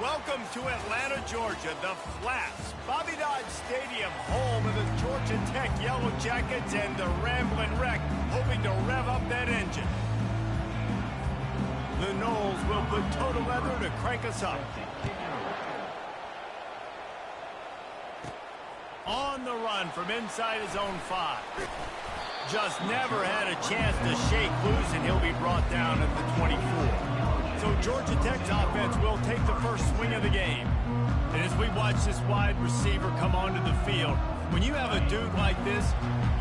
Welcome to Atlanta, Georgia, the Flats. Bobby Dodd Stadium, home of the Georgia Tech Yellow Jackets and the Ramblin' Wreck, hoping to rev up that engine. The Noles will put total leather to crank us up. On the run from inside his own 5. Just never had a chance to shake loose, and he'll be brought down at the 24. So Georgia Tech's offense will take the first swing of the game. And as we watch this wide receiver come onto the field, when you have a dude like this,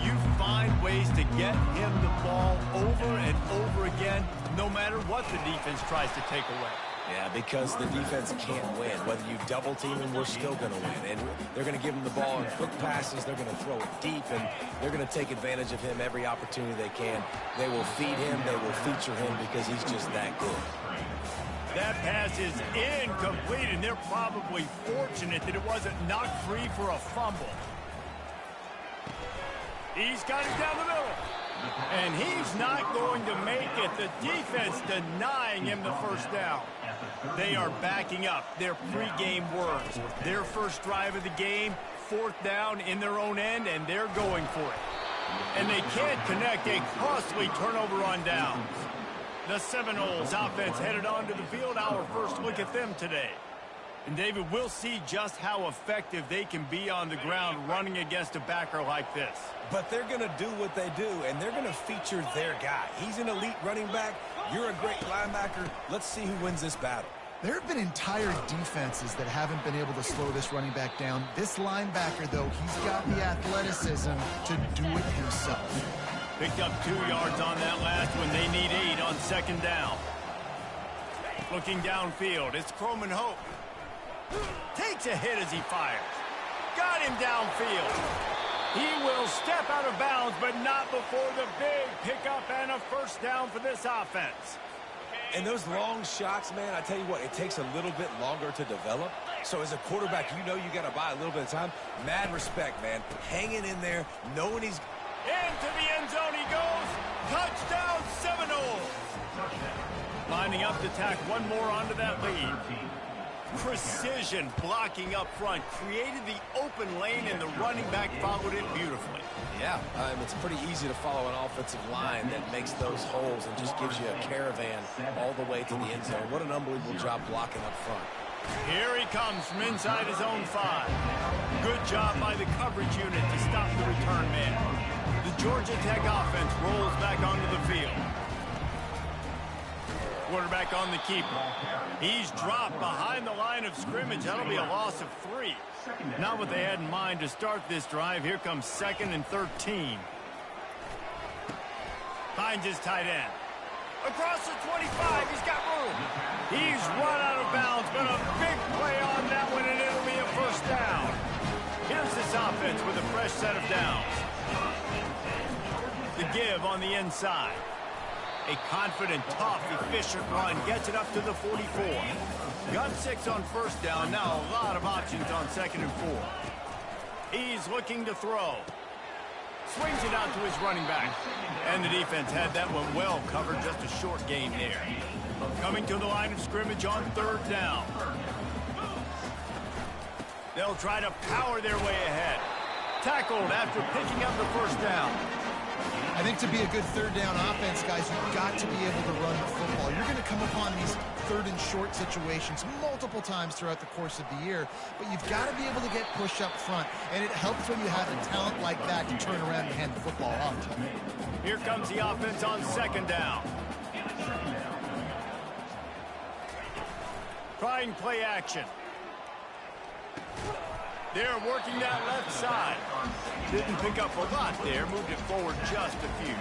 you find ways to get him the ball over and over again, no matter what the defense tries to take away. Yeah, because the defense can't win. Whether you double team him, we're still going to win. And they're going to give him the ball in quick passes. They're going to throw it deep, and they're going to take advantage of him every opportunity they can. They will feed him. They will feature him because he's just that good. That pass is incomplete, and they're probably fortunate that it wasn't knocked free for a fumble. He's got it down the middle. And he's not going to make it. The defense denying him the first down. They are backing up their pregame words. Their first drive of the game, 4th down in their own end, and they're going for it. And they can't connect a costly turnover on downs. The Seminoles offense headed onto the field. Our first look at them today. And David, we'll see just how effective they can be on the ground running against a backer like this. But they're going to do what they do, and they're going to feature their guy. He's an elite running back. You're a great linebacker. Let's see who wins this battle. There have been entire defenses that haven't been able to slow this running back down. This linebacker, though, he's got the athleticism to do it himself. Picked up 2 yards on that last one. They need 8 on 2nd down. Looking downfield, it's Croman Hope. Takes a hit as he fires. Got him downfield. He will step out of bounds, but not before the big pickup and a first down for this offense. And those long shots, man, I tell you what, it takes a little bit longer to develop. So as a quarterback, you know you got to buy a little bit of time. Mad respect, man. Hanging in there, knowing he's... Into the end zone he goes. Touchdown, Seminoles. Lining up to tack one more onto that lead. Precision blocking up front created the open lane, and the running back followed it beautifully. Yeah, it's pretty easy to follow an offensive line that makes those holes and just gives you a caravan all the way to the end zone. What an unbelievable job blocking up front. Here he comes from inside his own 5. Good job by the coverage unit to stop the return man. The Georgia Tech offense rolls back onto the field. Quarterback on the keeper. He's dropped behind the line of scrimmage. That'll be a loss of 3. Not what they had in mind to start this drive. Here comes 2nd and 13. Finds his tight end. Across the 25, he's got room. He's run out of bounds, but a big play on that one, and it'll be a first down. Here's this offense with a fresh set of downs. The give on the inside. A confident, tough, efficient run gets it up to the 44. Got 6 on first down. Now a lot of options on 2nd and 4. He's looking to throw. Swings it out to his running back. And the defense had that one well covered. Just a short gain there. Coming to the line of scrimmage on 3rd down. They'll try to power their way ahead. Tackled after picking up the first down. I think to be a good 3rd down offense, guys, you've got to be able to run the football. You're going to come upon these 3rd and short situations multiple times throughout the course of the year, but you've got to be able to get push up front, and it helps when you have a talent like that to turn around and hand the football off. Here comes the offense on 2nd down. Trying play action. They're working that left side. Didn't pick up a lot there. Moved it forward just a few.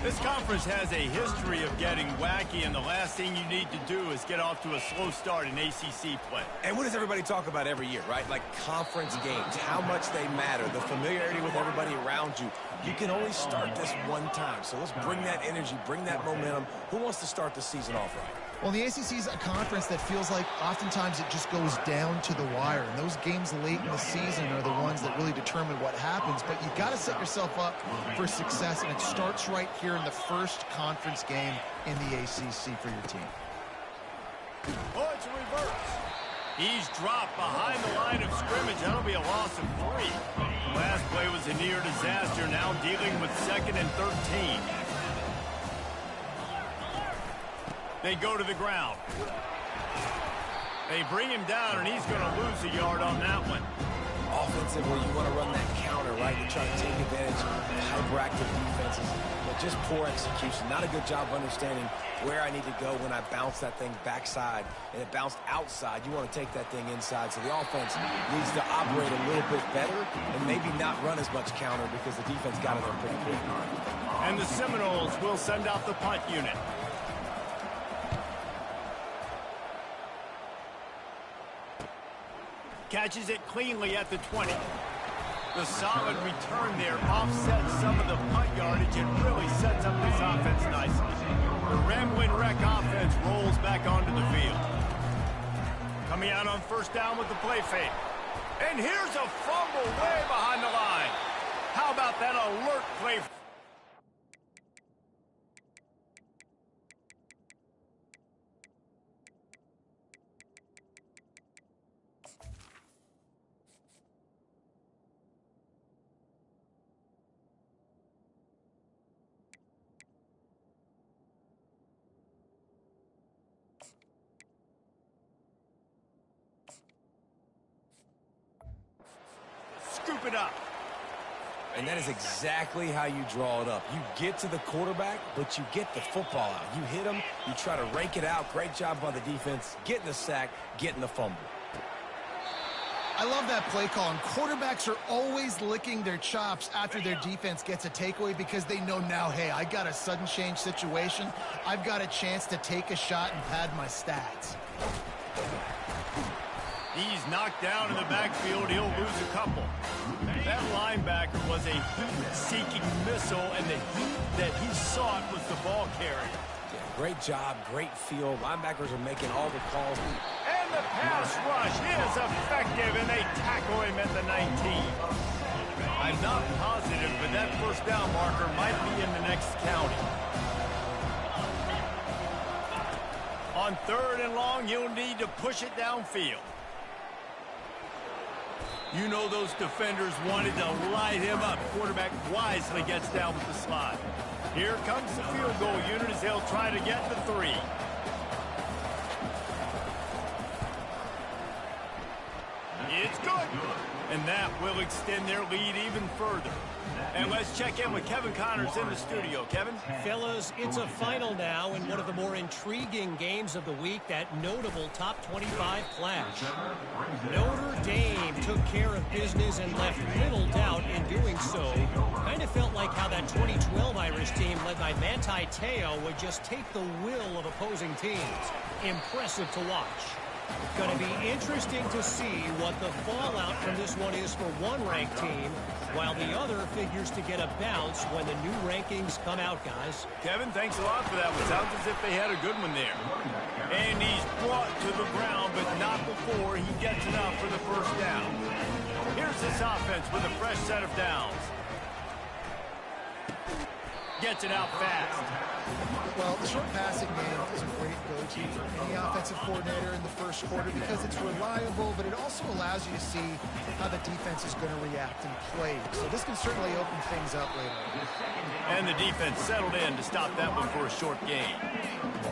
This conference has a history of getting wacky, and the last thing you need to do is get off to a slow start in ACC play. And what does everybody talk about every year, right? Like conference games, how much they matter, the familiarity with everybody around you. You can only start this one time. So let's bring that energy, bring that momentum. Who wants to start the season off right? Well, the ACC is a conference that feels like oftentimes it just goes down to the wire. And those games late in the season are the ones that really determine what happens. But you've got to set yourself up for success, and it starts right here in the first conference game in the ACC for your team. Oh, it's a reverse. He's dropped behind the line of scrimmage. That'll be a loss of 3. Last play was a near disaster. Now dealing with 2nd and 13. They go to the ground. They bring him down, and he's going to lose a yard on that one. Offensively, you want to run that counter, right? You try to take advantage of hyperactive defenses, but just poor execution. Not a good job of understanding where I need to go when I bounce that thing backside, and it bounced outside. You want to take that thing inside, so the offense needs to operate a little bit better and maybe not run as much counter because the defense got in there pretty quick. And the Seminoles will send out the punt unit. Catches it cleanly at the 20. The solid return there offsets some of the punt yardage and really sets up this offense nicely. The Ramblin' Wreck offense rolls back onto the field. Coming out on first down with the play fake. And here's a fumble way behind the line. How about that alert play? Scoop it up. And that is exactly how you draw it up. You get to the quarterback, but you get the football out. You hit him, you try to rake it out. Great job by the defense, getting the sack, getting the fumble. I love that play call, and quarterbacks are always licking their chops after their defense gets a takeaway because they know now, hey, I got a sudden change situation. I've got a chance to take a shot and pad my stats. He's knocked down in the backfield. He'll lose a couple. That linebacker was a heat-seeking missile, and the heat that he sought was the ball carrier. Yeah, great job, great feel. Linebackers are making all the calls. And the pass rush is effective, and they tackle him at the 19. I'm not positive, but that first down marker might be in the next county. On 3rd and long, you'll need to push it downfield. You know those defenders wanted to light him up. Quarterback wisely gets down with the slide. Here comes the field goal unit as they'll try to get the 3. It's good. And that will extend their lead even further. And let's check in with Kevin Connors in the studio. Kevin? Fellas, it's a final now in one of the more intriguing games of the week, that notable top 25 clash. Notre Dame took care of business and left little doubt in doing so. Kind of felt like how that 2012 Irish team led by Manti Te'o would just take the will of opposing teams. Impressive to watch. Going to be interesting to see what the fallout from this one is for one ranked team, while the other figures to get a bounce when the new rankings come out, guys. Kevin, thanks a lot for that one. Sounds as if they had a good one there. And he's brought to the ground, but not before he gets enough for the first down. Here's this offense with a fresh set of downs. Gets it out fast. Well, the short passing game is a great go-to for any offensive coordinator in the first quarter because it's reliable, but it also allows you to see how the defense is going to react and play. So this can certainly open things up later. And the defense settled in to stop that one for a short gain.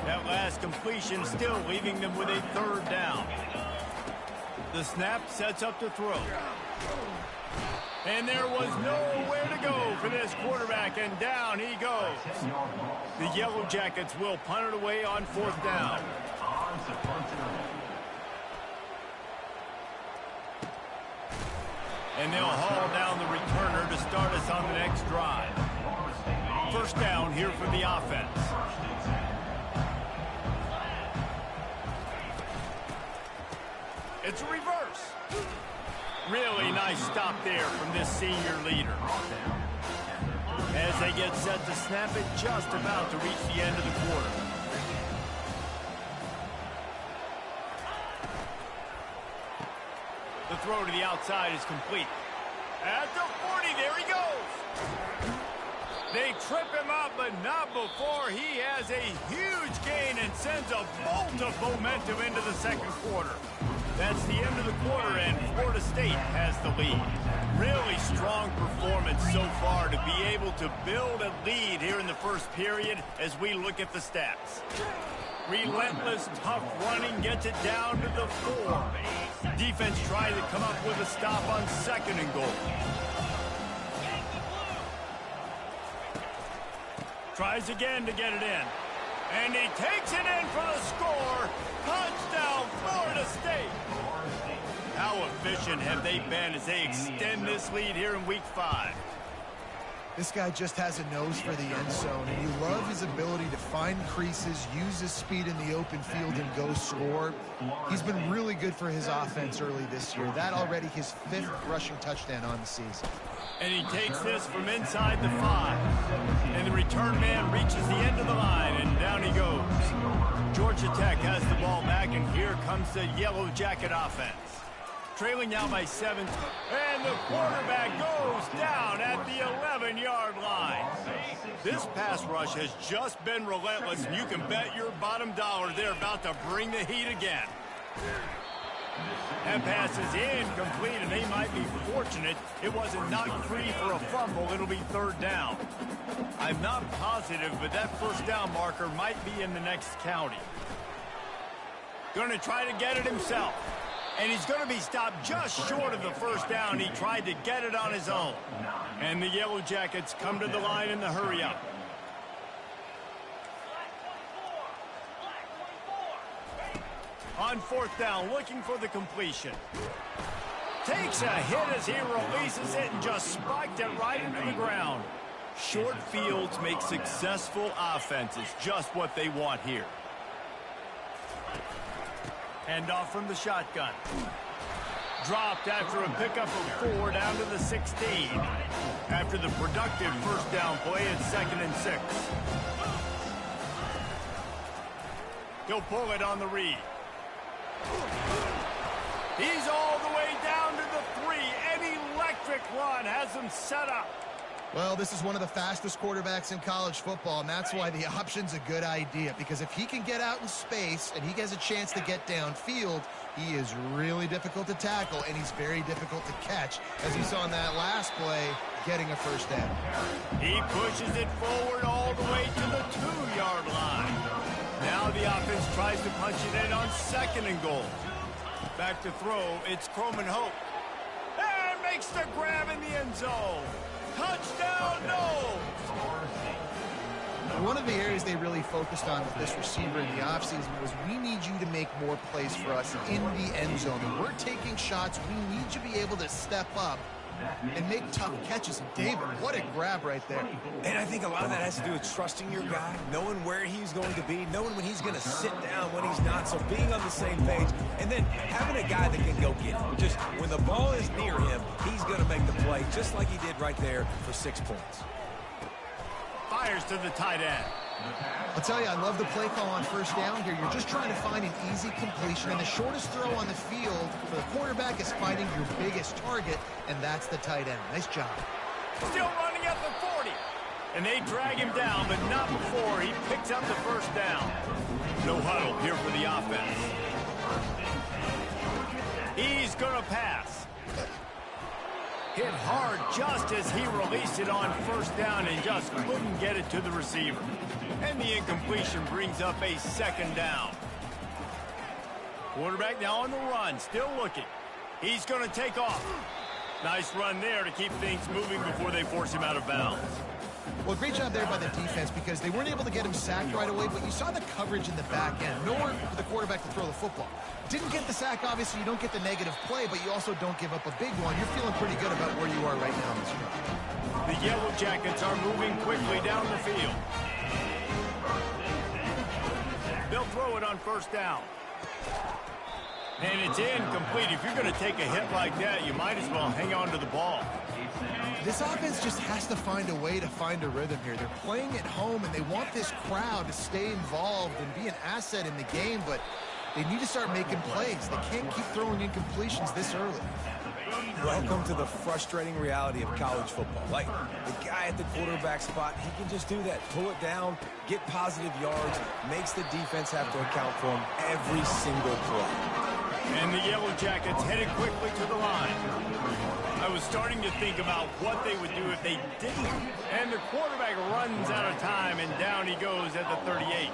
That last completion still leaving them with a 3rd down. The snap sets up to throw. And there was nowhere to go for this quarterback, and down he goes. The Yellow Jackets will punt it away on 4th down. And they'll haul down the returner to start us on the next drive. First down here for the offense. It's a reverse. Really nice stop there from this senior leader. As they get set to snap it, just about to reach the end of the quarter. The throw to the outside is complete. At the 40, there he goes. They trip him up, but not before he has a huge gain and sends a bolt of momentum into the second quarter. That's the end of the quarter, and Florida State has the lead. Really strong performance so far to be able to build a lead here in the first period as we look at the stats. Relentless, tough running gets it down to the 4. Defense trying to come up with a stop on 2nd and goal. Tries again to get it in. And he takes it in for the score. Touchdown, Florida State. How efficient have they been as they extend this lead here in Week 5? This guy just has a nose for the end zone, and you love his ability to find creases, use his speed in the open field, and go score. He's been really good for his offense early this year. That already his 5th rushing touchdown on the season. And he takes this from inside the 5. And the return man reaches the end of the line, and down he goes. Georgia Tech has the ball back, and here comes the Yellow Jacket offense. Trailing now by 7, and the quarterback goes down at the 11-yard line. This pass rush has just been relentless, and you can bet your bottom dollar they're about to bring the heat again. That pass is incomplete, and they might be fortunate it wasn't knocked free for a fumble. It'll be 3rd down. I'm not positive, but that 1st down marker might be in the next county. Going to try to get it himself. And he's going to be stopped just short of the 1st down. He tried to get it on his own. And the Yellow Jackets come to the line in the hurry-up. On 4th down, looking for the completion. Takes a hit as he releases it and just spiked it right into the ground. Short fields make successful offenses just what they want here. Hand off from the shotgun. Dropped after a pickup of 4 down to the 16. After the productive 1st down play, it's 2nd and 6. He'll pull it on the read. He's all the way down to the 3. An electric run has him set up. Well, this is one of the fastest quarterbacks in college football, and that's why the option's a good idea, because if he can get out in space and he has a chance to get downfield, he is really difficult to tackle, and he's very difficult to catch, as you saw in that last play, getting a 1st down. He pushes it forward all the way to the 2-yard line. Now the offense tries to punch it in on 2nd and goal. Back to throw, it's Croman Hope. And makes the grab in the end zone. Touchdown, no! One of the areas they really focused on with this receiver in the offseason was, we need you to make more plays for us in the end zone. When we're taking shots, we need you to be able to step up and make tough catches. And David, what a grab right there. And I think a lot of that has to do with trusting your guy, knowing where he's going to be, knowing when he's going to sit down, when he's not. So being on the same page, and then having a guy that can go get it. Just when the ball is near him, he's going to make the play, just like he did right there for 6 points. Fires to the tight end. I'll tell you, I love the play call on 1st down here. You're just trying to find an easy completion, and the shortest throw on the field for the quarterback is finding your biggest target, and that's the tight end. Nice job. Still running at the 40. And they drag him down, but not before he picks up the 1st down. No huddle here for the offense. He's going to pass. Hit hard just as he released it on 1st down and just couldn't get it to the receiver. And the incompletion brings up a 2nd down. Quarterback now on the run, still looking. He's going to take off. Nice run there to keep things moving before they force him out of bounds. Well, great job there by the defense, because they weren't able to get him sacked right away, but you saw the coverage in the back end. Nowhere for the quarterback to throw the football. Didn't get the sack, obviously. You don't get the negative play, but you also don't give up a big one. You're feeling pretty good about where you are right now this year. The Yellow Jackets are moving quickly down the field. They'll throw it on 1st down. And it's incomplete. If you're going to take a hit like that, you might as well hang on to the ball. This offense just has to find a way to find a rhythm here. They're playing at home, and they want this crowd to stay involved and be an asset in the game, but they need to start making plays. They can't keep throwing incompletions this early. Welcome to the frustrating reality of college football. Like, the guy at the quarterback spot, he can just do that. Pull it down, get positive yards, makes the defense have to account for him every single play. And the Yellow Jackets headed quickly to the line. I was starting to think about what they would do if they didn't. And the quarterback runs out of time, and down he goes at the 38.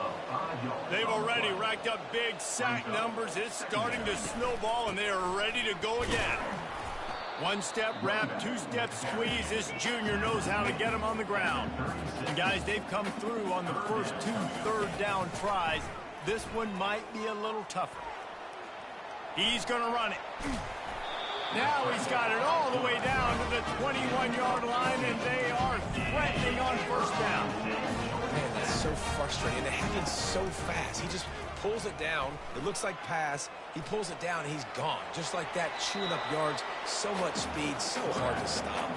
They've already racked up big sack numbers. It's starting to snowball, and they are ready to go again. One-step wrap, two-step squeeze. This junior knows how to get him on the ground. And guys, they've come through on the first 2 third-down tries. This one might be a little tougher. He's going to run it. Now he's got it all the way down to the 21-yard line, and they are threatening on first down. Man, that's so frustrating. It happens so fast. He just pulls it down. It looks like pass. He pulls it down, and he's gone. Just like that, chewing up yards. So much speed, so hard to stop.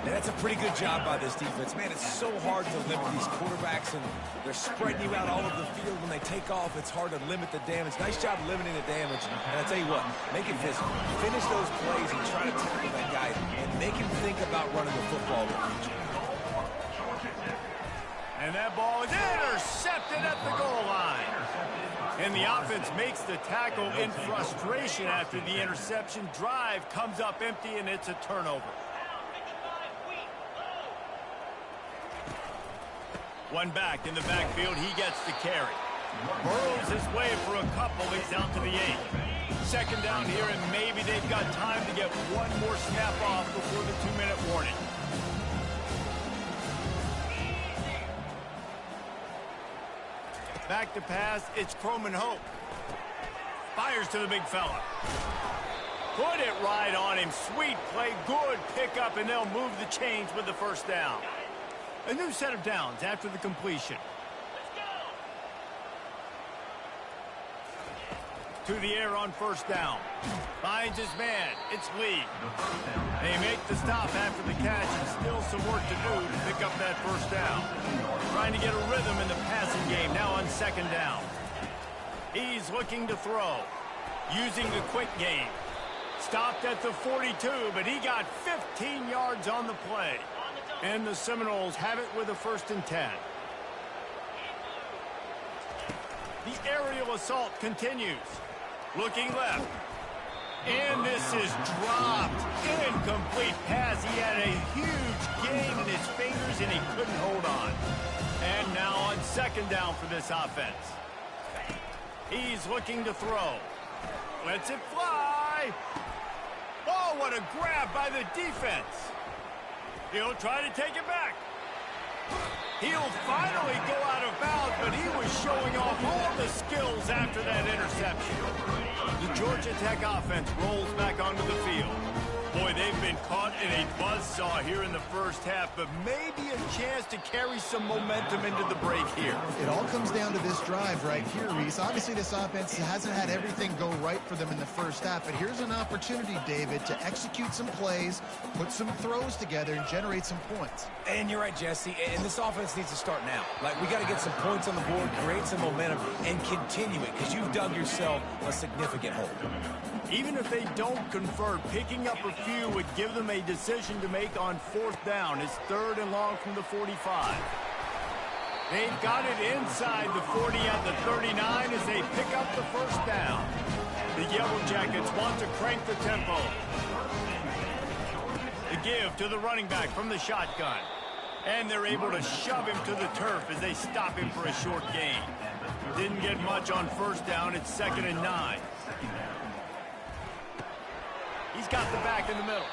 And that's a pretty good job by this defense. Man, it's so hard to limit these quarterbacks, and they're spreading you out all over the field. When they take off, it's hard to limit the damage. Nice job limiting the damage. And I tell you what, make it physical. Finish those plays and try to tackle that guy and make him think about running the football in the future. And that ball is intercepted at the goal line. And the offense makes the tackle in frustration after the interception. Drive comes up empty, and it's a turnover. One back in the backfield. He gets the carry. Burrows his way for a couple. He's out to the 8. Second down here, and maybe they've got time to get one more snap off before the 2-minute warning. Back to pass, it's Croman Hope. Fires to the big fella. Put it right on him. Sweet play, good pickup, and they'll move the chains with the first down. A new set of downs after the completion. To the air on first down. Finds his man. It's Lee. They make the stop after the catch, and still some work to do to pick up that first down. Trying to get a rhythm in the passing game now on second down. He's looking to throw. Using the quick game. Stopped at the 42, but he got 15 yards on the play. And the Seminoles have it with a 1st and 10. The aerial assault continues. Looking left. And this is dropped. Incomplete pass. He had a huge gain in his fingers, and he couldn't hold on. And now on second down for this offense. He's looking to throw. Lets it fly. Oh, what a grab by the defense. He'll try to take it back. He'll finally go out of bounds, but he was showing off all the skills after that interception. The Georgia Tech offense rolls back onto the field. Boy, they've been caught in a buzzsaw here in the first half, but maybe a chance to carry some momentum into the break here. It all comes down to this drive right here, Reese. Obviously, this offense hasn't had everything go right for them in the first half, but here's an opportunity, David, to execute some plays, put some throws together, and generate some points. And you're right, Jesse, and this offense needs to start now. Like, we got to get some points on the board, create some momentum, and continue it, because you've dug yourself a significant hole. Even if they don't convert, picking up a few would give them a decision to make on 4th down. It's 3rd and long from the 45. They've got it inside the 40 at the 39 as they pick up the first down. The Yellow Jackets want to crank the tempo. The give to the running back from the shotgun. And they're able to shove him to the turf as they stop him for a short gain. Didn't get much on first down. It's 2nd and 9. He's got the back in the middle.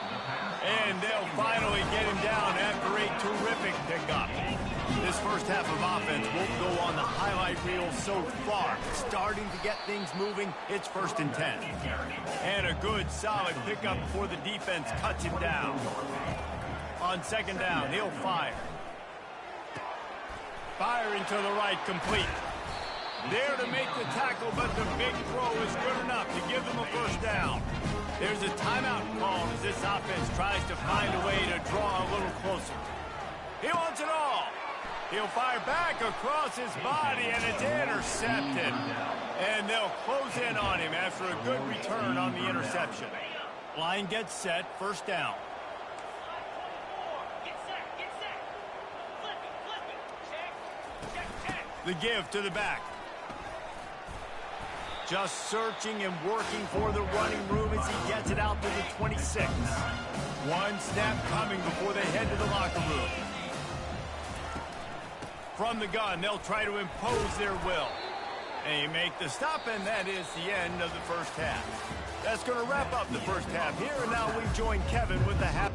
And they'll finally get him down after a terrific pickup. This first half of offense won't go on the highlight reel so far. Starting to get things moving. It's 1st and 10. And a good, solid pickup before the defense cuts him down. On second down, he'll fire. Firing to the right, complete. There to make the tackle, but the big throw is good enough to give them a first down. There's a timeout called as this offense tries to find a way to draw a little closer. He wants it all. He'll fire back across his body, and it's intercepted. And they'll close in on him after a good return on the interception. Line gets set, first down. The give to the back. Just searching and working for the running room as he gets it out to the 26. One snap coming before they head to the locker room. From the gun, they'll try to impose their will. And you make the stop, and that is the end of the first half. That's going to wrap up the first half here, and now we join Kevin with the half.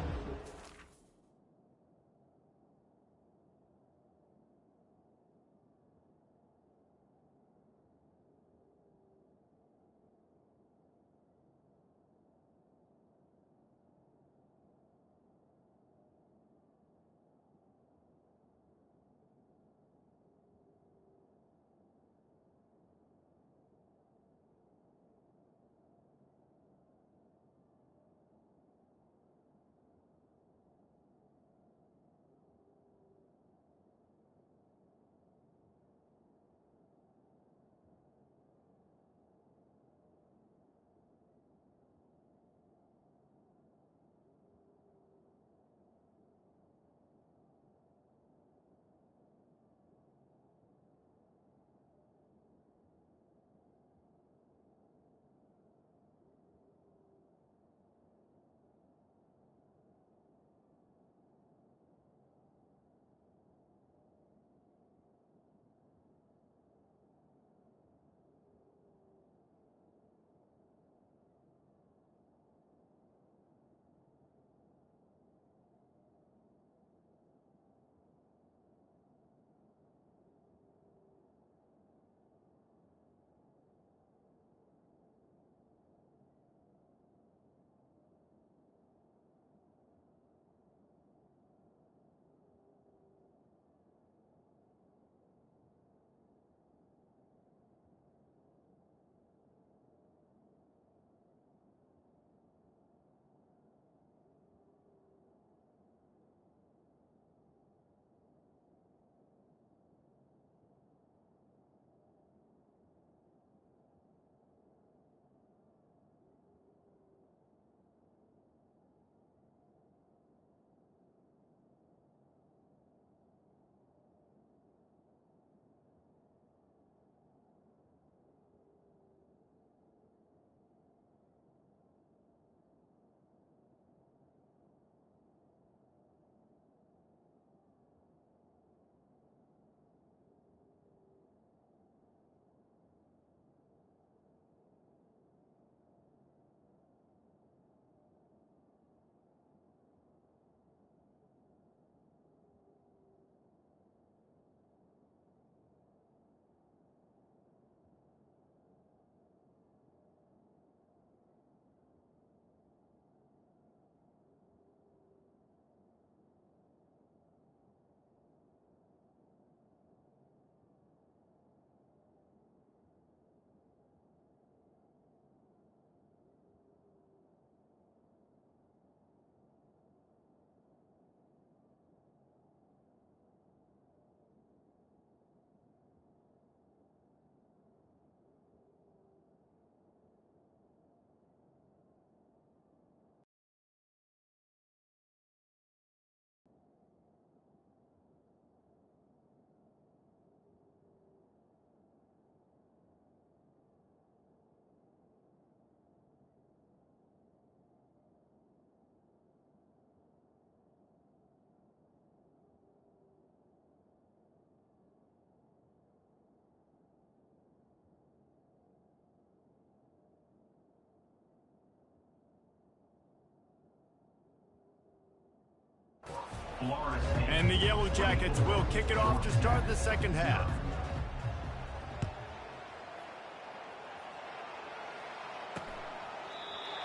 And the Yellow Jackets will kick it off to start the second half.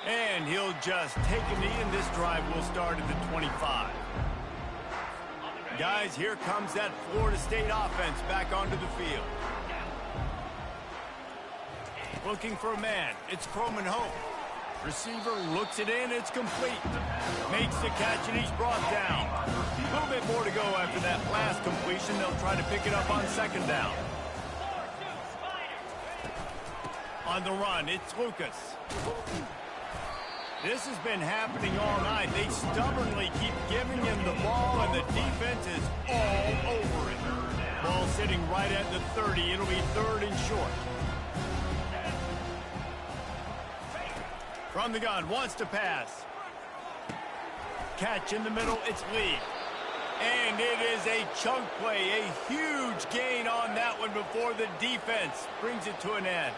And he'll just take a knee, and this drive will start at the 25. Guys, here comes that Florida State offense back onto the field. Looking for a man. It's Croman Hope. Receiver looks it in. It's complete. Makes the catch, and he's brought down. A little bit more to go after that last completion. They'll try to pick it up on second down. On the run, it's Lucas. This has been happening all night. They stubbornly keep giving him the ball, and the defense is all over it. Ball sitting right at the 30. It'll be third and short. From the gun, wants to pass. Catch in the middle, it's Lee. And it is a chunk play, a huge gain on that one before the defense brings it to an end.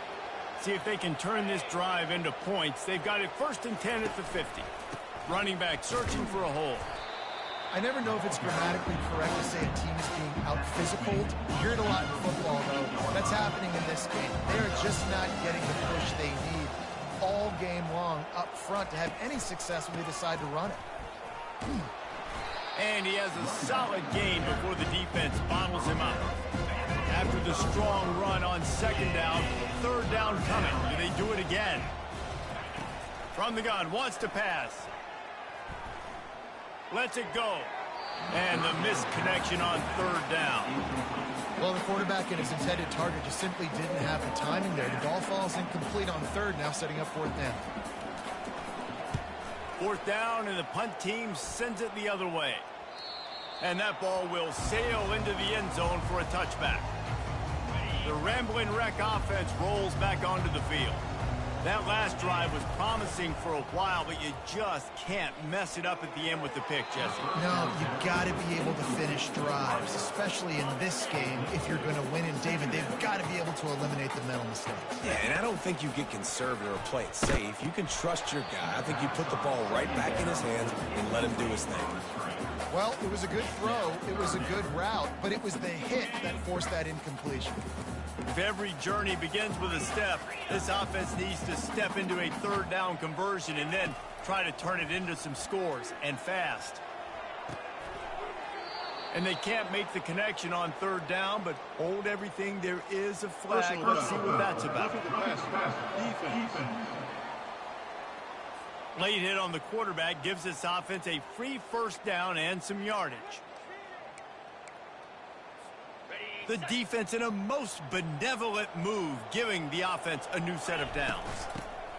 See if they can turn this drive into points. They've got it 1st and 10 at the 50. Running back searching for a hole. I never know if it's grammatically correct to say a team is being out-physicaled. You hear it a lot in football, though. That's happening in this game. They are just not getting the push they need all game long up front to have any success when they decide to run it. And he has a solid gain before the defense bottles him up. After the strong run on 2nd down, 3rd down coming. Do they do it again? From the gun, wants to pass. Lets it go. And the missed connection on 3rd down. Well, the quarterback and his intended target just simply didn't have the timing there. The ball falls incomplete on 3rd, now setting up 4th down. 4th down, and the punt team sends it the other way. And that ball will sail into the end zone for a touchback. The Rambling Wreck offense rolls back onto the field. That last drive was promising for a while, but you just can't mess it up at the end with the pick, Jesse. No, you got to be able to finish drives, especially in this game. If you're going to win, and David, they've got to be able to eliminate the mental mistakes. Yeah, and I don't think you get conservative or play it safe. You can trust your guy. I think you put the ball right back in his hands and let him do his thing. Well, it was a good throw. It was a good route, but it was the hit that forced that incompletion. If every journey begins with a step, this offense needs to step into a 3rd down conversion and then try to turn it into some scores, and fast. And they can't make the connection on 3rd down, but hold everything. There is a flag. Let's see what that's about. Late hit on the quarterback gives this offense a free 1st down and some yardage. The defense in a most benevolent move, giving the offense a new set of downs.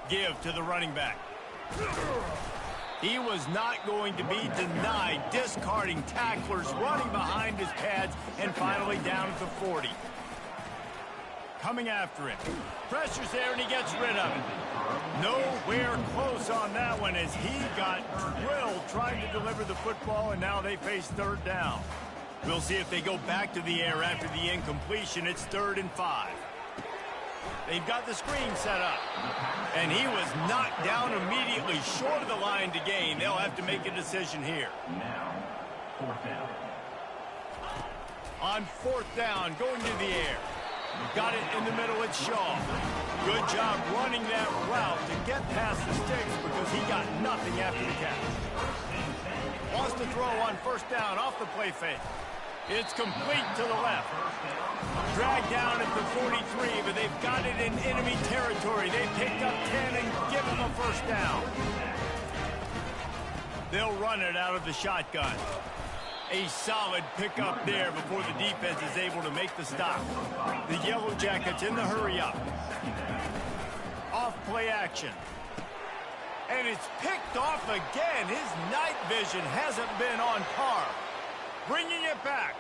Give to the running back. He was not going to be denied, discarding tacklers, running behind his pads, and finally down at the 40. Coming after him. Pressure's there, and he gets rid of it. Nowhere close on that one as he got drilled trying to deliver the football, and now they face 3rd down. We'll see if they go back to the air after the incompletion. It's 3rd and 5. They've got the screen set up. And he was knocked down immediately short of the line to gain. They'll have to make a decision here. Now, 4th down. On 4th down, going to the air. Got it in the middle with Shaw. Good job running that route to get past the sticks because he got nothing after the catch. Wants to throw on 1st down off the play fake. It's complete to the left. Dragged down at the 43, but they've got it in enemy territory. They picked up 10 and give him a 1st down. They'll run it out of the shotgun. A solid pickup there before the defense is able to make the stop. The Yellow Jackets in the hurry-up. Off play action. And it's picked off again. His night vision hasn't been on par. Bringing it back.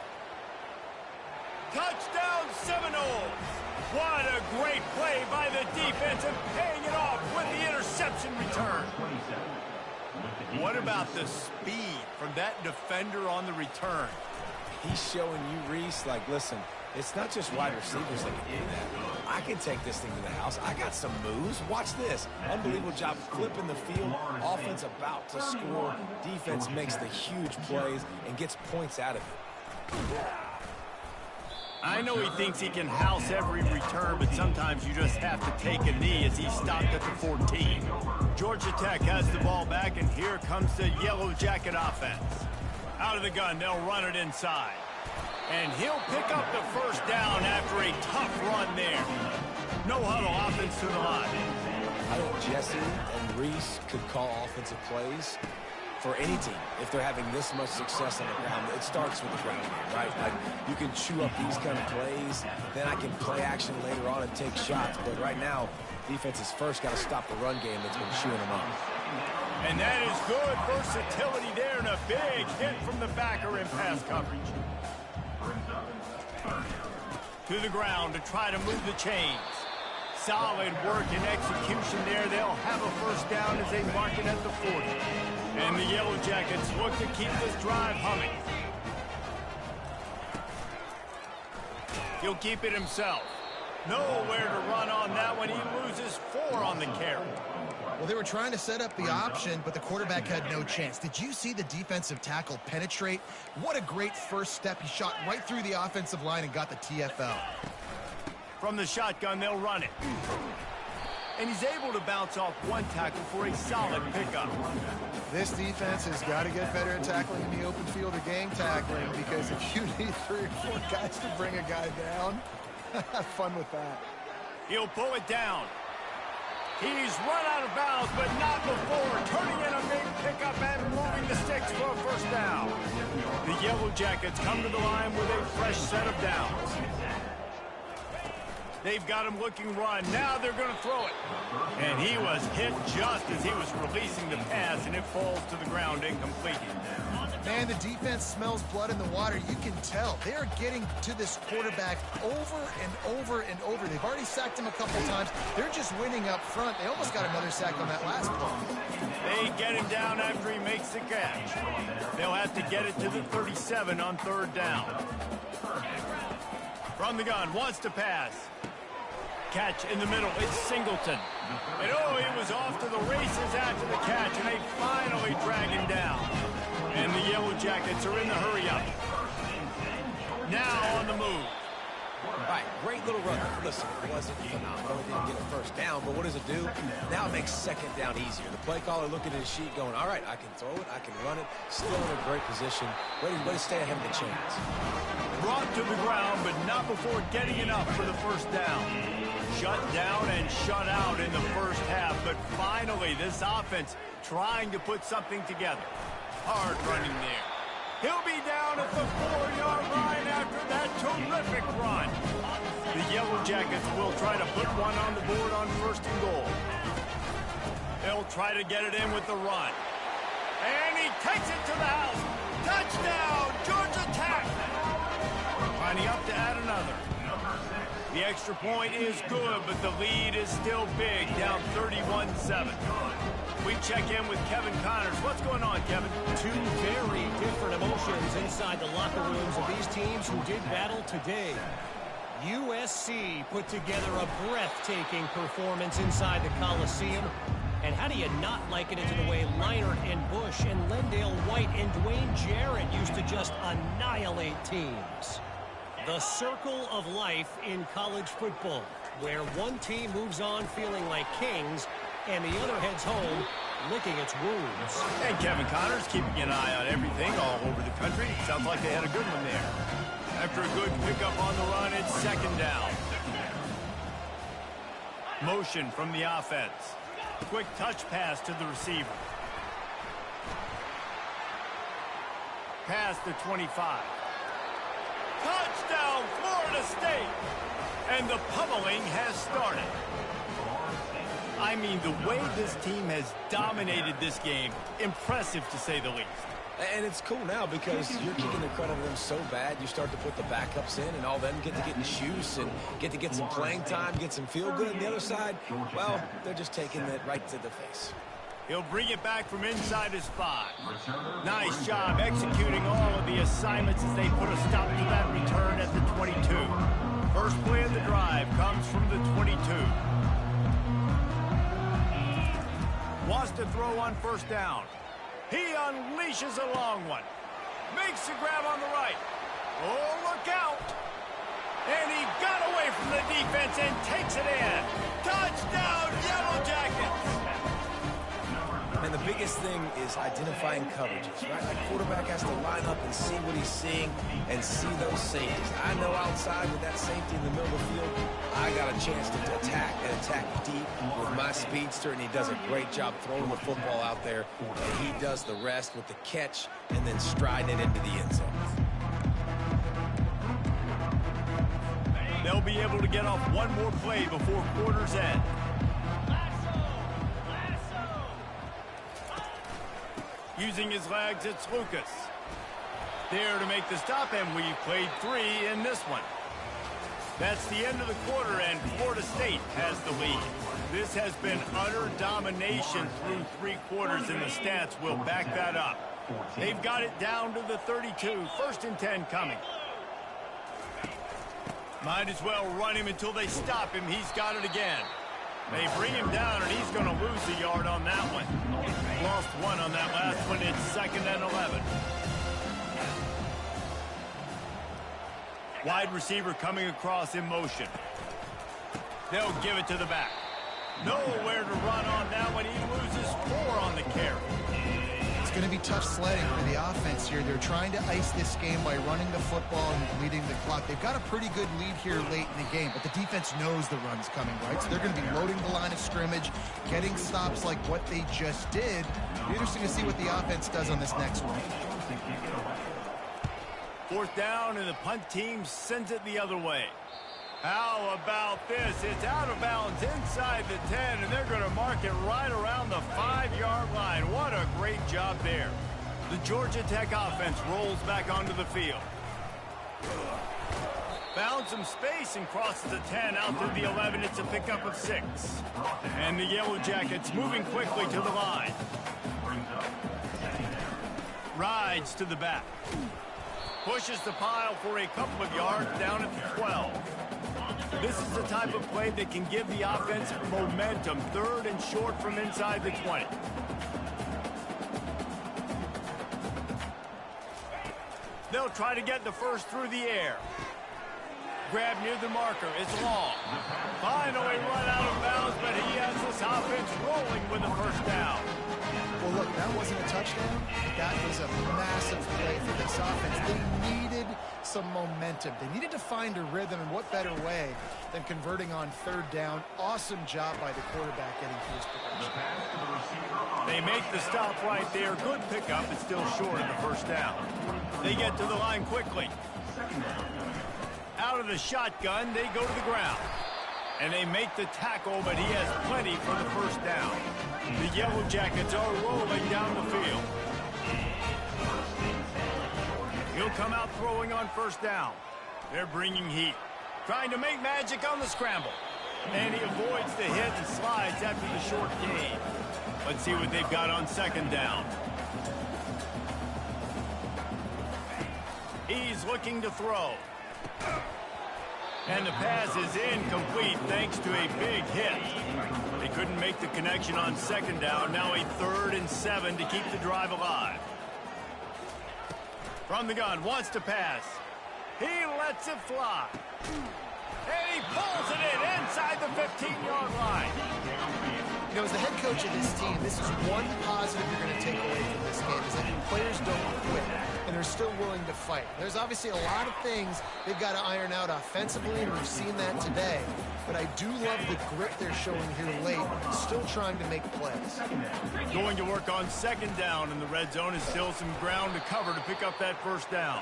Touchdown Seminoles. What a great play by the defense and paying it off with the interception return. What about the speed from that defender on the return? He's showing you, Reese, like, listen, it's not just wide receivers that can do that. I can take this thing to the house. I got some moves. Watch this. Unbelievable job flipping the field. Offense about to score. Defense makes the huge plays and gets points out of it. I know he thinks he can house every return, but sometimes you just have to take a knee as he stopped at the 14. Georgia Tech has the ball back, and here comes the Yellow Jacket offense. Out of the gun, they'll run it inside. And he'll pick up the 1st down after a tough run there. No huddle offense to the line. I think Jesse and Reese could call offensive plays for any team. If they're having this much success on the ground, it starts with the ground game, right? Like, you can chew up these kind of plays, then I can play action later on and take shots. But right now, defense is first got to stop the run game that's been chewing them up. And that is good versatility there, and a big hit from the backer in pass coverage. To the ground to try to move the chains. Solid work and execution there. They'll have a first down as they mark it at the 40. And the Yellow Jackets look to keep this drive humming. He'll keep it himself. Nowhere to run on that one. He loses 4 on the carry. Well, they were trying to set up the option, but the quarterback had no chance. Did you see the defensive tackle penetrate? What a great first step. He shot right through the offensive line and got the TFL. From the shotgun, they'll run it. And he's able to bounce off one tackle for a solid pickup. This defense has got to get better at tackling in the open field or gang tackling, because if you need 3 or 4 guys to bring a guy down, have fun with that. He'll pull it down. He's run out of bounds, but not before turning in a big pickup and moving the sticks for a first down. The Yellow Jackets come to the line with a fresh set of downs. They've got him looking run. Now they're going to throw it. And he was hit just as he was releasing the pass, and it falls to the ground incomplete. Man, the defense smells blood in the water. You can tell. They're getting to this quarterback over and over and over. They've already sacked him a couple times. They're just winning up front. They almost got another sack on that last play. They get him down after he makes the catch. They'll have to get it to the 37 on 3rd down. From the gun, wants to pass. Catch in the middle, it's Singleton. And oh, he was off to the races after the catch, and they finally drag him down. And the Yellow Jackets are in the hurry-up. Now on the move. All right, great little run. Listen, it wasn't phenomenal. It didn't get a first down, but what does it do? Now it makes 2nd down easier. The play caller looking at his sheet going, all right, I can throw it, I can run it. Still in a great position. Ready to stay ahead of the chains. Brought to the ground, but not before getting enough for the first down. Shut down and shut out in the first half, but finally this offense trying to put something together. Hard running there. He'll be down at the 4-yard line after that terrific run. The Yellow Jackets will try to put one on the board on 1st and goal. They'll try to get it in with the run. And he takes it to the house. Touchdown, Georgia Tech. Lining up to add another. The extra point is good, but the lead is still big, down 31-7. We check in with Kevin Connors. What's going on, Kevin? 2 very different emotions inside the locker rooms of these teams who did battle today. USC put together a breathtaking performance inside the Coliseum. And how do you not liken it to the way Leinart and Bush and Lendale White and Dwayne Jarrett used to just annihilate teams? The circle of life in college football, where one team moves on feeling like kings and the other heads home licking its wounds. And Kevin Connors keeping an eye on everything all over the country. Sounds like they had a good one there. After a good pickup on the run, it's 2nd down. Motion from the offense. Quick touch pass to the receiver. Pass to 25. Touchdown, Florida State! And the pummeling has started. I mean, the way this team has dominated this game, impressive to say the least. And it's cool now because you're kicking the crud out of them so bad, you start to put the backups in, and all them get to get in shoes and get to get some playing time, get some feel good. And the other side, well, they're just taking it right to the face. He'll bring it back from inside his 5. Nice job executing all of the assignments as they put a stop to that return at the 22. First play of the drive comes from the 22. Wants to throw on 1st down. He unleashes a long one. Makes the grab on the right. Oh, look out. And he got away from the defense and takes it in. Touchdown, Yellow Jackets. And the biggest thing is identifying coverages, right? The quarterback has to line up and see what he's seeing and see those safeties. I know outside with that safety in the middle of the field, I got a chance to attack and attack deep with my speedster, and he does a great job throwing the football out there. And he does the rest with the catch and then striding it into the end zone. They'll be able to get off one more play before quarter's end. Using his legs, it's Lucas. There to make the stop, and we played 3 in this one. That's the end of the quarter, and Florida State has the lead. This has been utter domination through 3 quarters, and the stats will back that up. They've got it down to the 32. 1st and 10 coming. Might as well run him until they stop him. He's got it again. They bring him down, and he's going to lose a yard on that one. Lost 1 on that last one. It's 2nd and 11. Wide receiver coming across in motion. They'll give it to the back. Nowhere to run on that one. He loses 4 on the carry. It's going to be tough sledding for the offense here. They're trying to ice this game by running the football and leading the clock. They've got a pretty good lead here late in the game, but the defense knows the run's coming, right? So they're going to be loading the line of scrimmage, getting stops like what they just did. It'll be interesting to see what the offense does on this next one. 4th down, and the punt team sends it the other way. How about this? It's out of bounds inside the 10, and they're going to mark it right around the 5-yard line. What a great job there. The Georgia Tech offense rolls back onto the field. Found some space and crosses the 10 out to the 11. It's a pickup of 6. And the Yellow Jackets moving quickly to the line. Rides to the back. Pushes the pile for a couple of yards down at the 12. This is the type of play that can give the offense momentum. 3rd and short from inside the 20. They'll try to get the first through the air. Grab near the marker. It's long. Finally run out of bounds, but he has this offense rolling with a 1st down. Well, look, that wasn't a touchdown. That was a massive play for this offense. They needed some momentum. They needed to find a rhythm, and what better way than converting on 3rd down. Awesome job by the quarterback getting through his progression. They make the stop right there. Good pickup, but still short of the 1st down. They get to the line quickly. Out of the shotgun, they go to the ground. And they make the tackle, but he has plenty for the 1st down. The Yellow Jackets are rolling down the field. He'll come out throwing on 1st down. They're bringing heat. Trying to make magic on the scramble. And he avoids the hit and slides after the short gain. Let's see what they've got on 2nd down. He's looking to throw. And the pass is incomplete thanks to a big hit. They couldn't make the connection on 2nd down. Now a 3rd and 7 to keep the drive alive. From the gun, wants to pass. He lets it fly. And he pulls it in inside the 15-yard line. You know, as the head coach of this team, this is one positive you're going to take away from this game, is that the players don't quit, and they're still willing to fight. There's obviously a lot of things they've got to iron out offensively, and we've seen that today. But I do love the grit they're showing here late, still trying to make plays. Going to work on 2nd down, and the red zone is still some ground to cover to pick up that 1st down.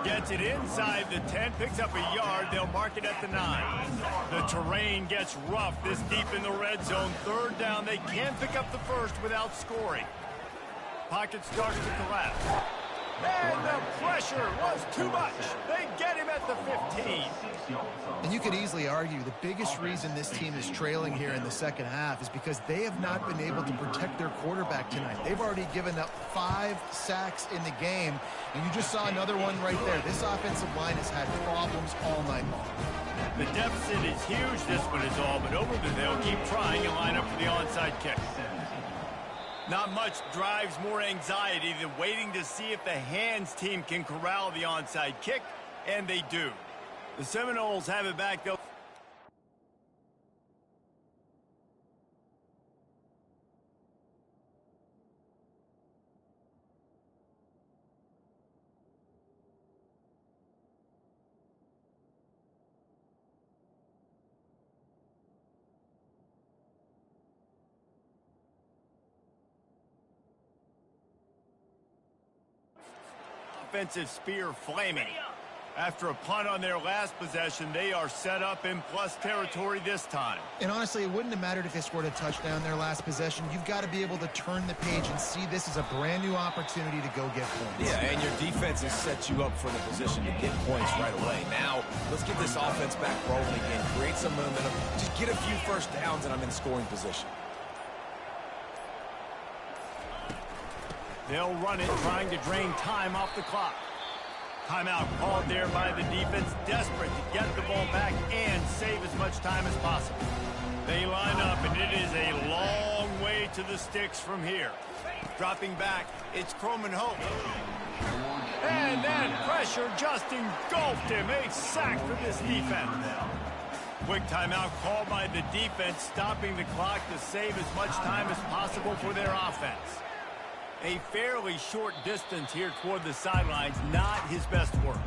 Gets it inside the 10, picks up a yard. They'll mark it at the 9. The terrain gets rough this deep in the red zone. 3rd down, they can pick up the 1st without scoring. Pocket starts to collapse. And the pressure was too much. They get him at the 15. And you could easily argue the biggest reason this team is trailing here in the 2nd half is because they have not been able to protect their quarterback tonight. They've already given up 5 sacks in the game, and you just saw another one right there. This offensive line has had problems all night long. The deficit is huge. This one is all but over. They'll keep trying and line up for the onside kick. Not much drives more anxiety than waiting to see if the hands team can corral the onside kick, and they do. The Seminoles have it back, though. Offensive spear flaming. After a punt on their last possession, they are set up in plus territory this time. And honestly, it wouldn't have mattered if they scored a touchdown their last possession. You've got to be able to turn the page and see this as a brand new opportunity to go get points. Yeah, and your defense has set you up for the position to get points right away. Now, let's get this offense back rolling again. Create some momentum. Just get a few first downs, and I'm in scoring position. They'll run it, trying to drain time off the clock. Timeout called there by the defense, desperate to get the ball back and save as much time as possible. They line up, and it is a long way to the sticks from here. Dropping back, it's Croman Hope. And that pressure just engulfed him. A sack for this defense. Quick timeout called by the defense, stopping the clock to save as much time as possible for their offense. A fairly short distance here toward the sidelines, not his best work.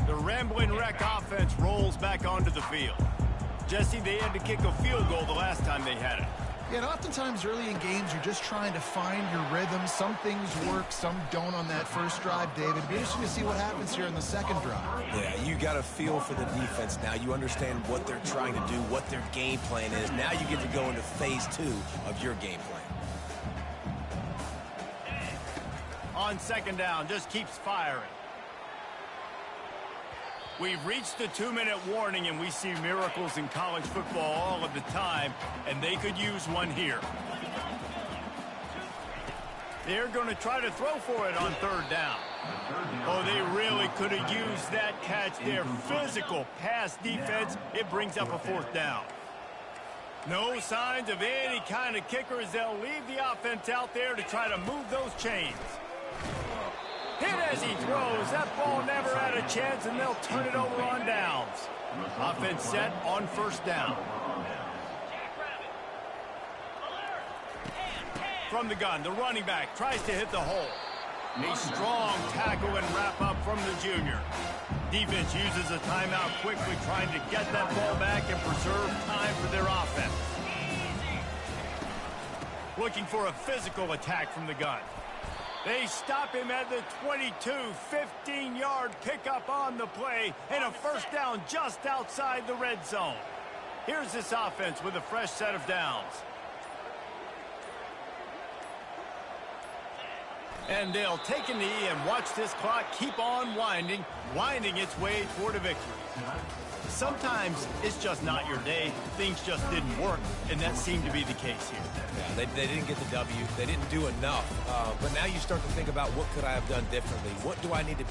The Ramblin' Wreck offense rolls back onto the field. Jesse, they had to kick a field goal the last time they had it. Yeah, and oftentimes early in games, you're just trying to find your rhythm. Some things work, some don't on that first drive, David. It'll be interesting to see what happens here in the second drive. Yeah, you got a feel for the defense now. You understand what they're trying to do, what their game plan is. Now you get to go into phase 2 of your game plan. On second down, just keeps firing. We've reached the 2-minute warning, and we see miracles in college football all of the time, and they could use one here. They're going to try to throw for it on third down. Oh, they really could have used that catch there. Physical pass defense. It brings up a fourth down. No signs of any kind of kicker as they'll leave the offense out there to try to move those chains. Hit as he throws. That ball never had a chance, and they'll turn it over on downs. Offense set on first down. From the gun, the running back tries to hit the hole. A strong tackle and wrap up from the junior. Defense uses a timeout quickly, trying to get that ball back and preserve time for their offense. Looking for a physical attack from the gun. They stop him at the 22, 15-yard pickup on the play, and a first down just outside the red zone. Here's this offense with a fresh set of downs. And they'll take a knee and watch this clock keep on winding its way toward a victory. Sometimes it's just not your day. Things just didn't work, and that seemed to be the case here. Yeah, they didn't get the W. They didn't do enough. But now you start to think about, what could I have done differently? What do I need to